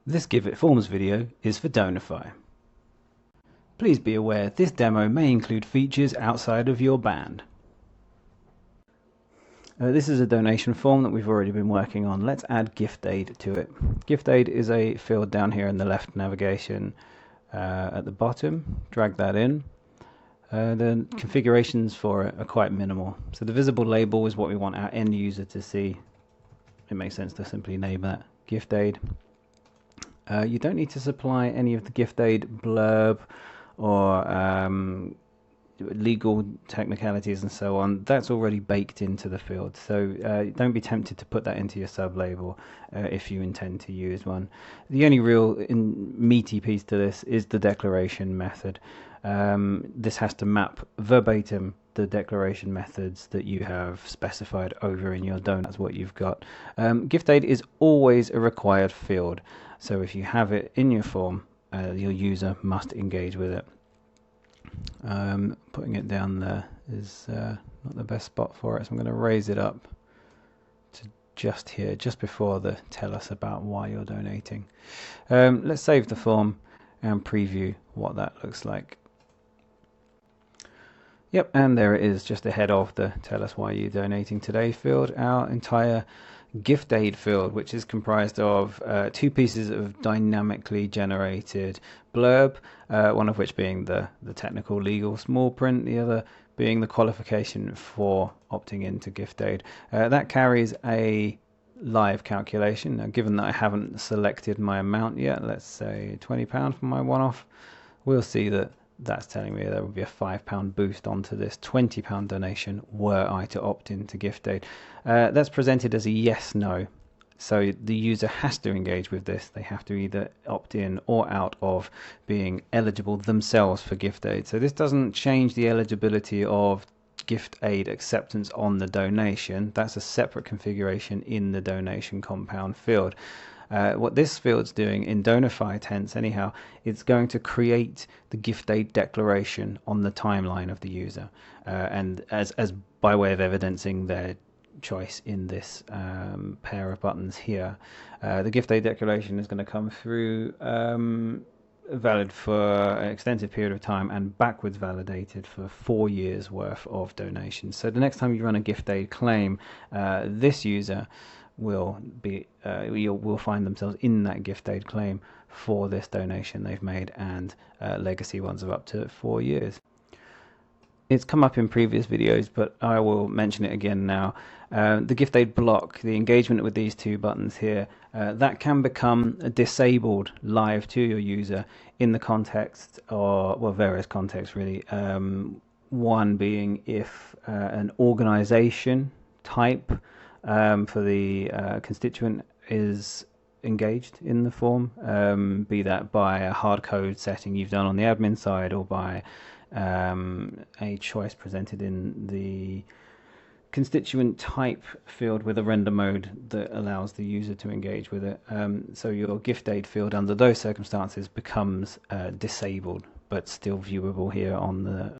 This GiveIt Forms video is for Donorfy. Please be aware this demo may include features outside of your band. This is a donation form that we've already been working on. Let's add gift aid to it. Gift aid is a field down here in the left navigation at the bottom. Drag that in. The configurations for it are quite minimal. So the visible label is what we want our end user to see. It makes sense to simply name that gift aid. You don't need to supply any of the gift aid blurb or legal technicalities and so on. That's already baked into the field, so don't be tempted to put that into your sub label if you intend to use one. The only real meaty piece to this is the declaration method. This has to map verbatim the declaration methods that you have specified over in your donor. That's what you've got. Gift aid is always a required field, so if you have it in your form, your user must engage with it. Putting it down there is not the best spot for it, so I'm going to raise it up to just here, just before the tell us about why you're donating. Let's save the form and preview what that looks like. Yep, and there it is, just ahead of the tell us why you're donating today field, our entire gift aid field, which is comprised of two pieces of dynamically generated blurb, one of which being the technical legal small print, the other being the qualification for opting into gift aid. That carries a live calculation. Now, given that I haven't selected my amount yet, let's say £20 for my one-off, we'll see that that's telling me there would be a £5 boost onto this £20 donation were I to opt into gift aid. That's presented as a yes no, so the user has to engage with this. They have to either opt in or out of being eligible themselves for gift aid. So this doesn't change the eligibility of gift aid acceptance on the donation. That's a separate configuration in the donation compound field. What this field's doing in Donorfy tense anyhow, it's going to create the gift aid declaration on the timeline of the user, and as by way of evidencing their choice in this pair of buttons here. The gift aid declaration is going to come through valid for an extensive period of time and backwards validated for 4 years worth of donations. So the next time you run a gift aid claim, this user will find themselves in that gift aid claim for this donation they've made, and legacy ones of up to 4 years. It's come up in previous videos, but I will mention it again now. The gift aid block, the engagement with these two buttons here, that can become disabled live to your user in the context, or well, various contexts really. One being if an organization type for the constituent is engaged in the form, be that by a hard code setting you've done on the admin side, or by a choice presented in the constituent type field with a render mode that allows the user to engage with it. So your gift aid field under those circumstances becomes disabled, but still viewable here on the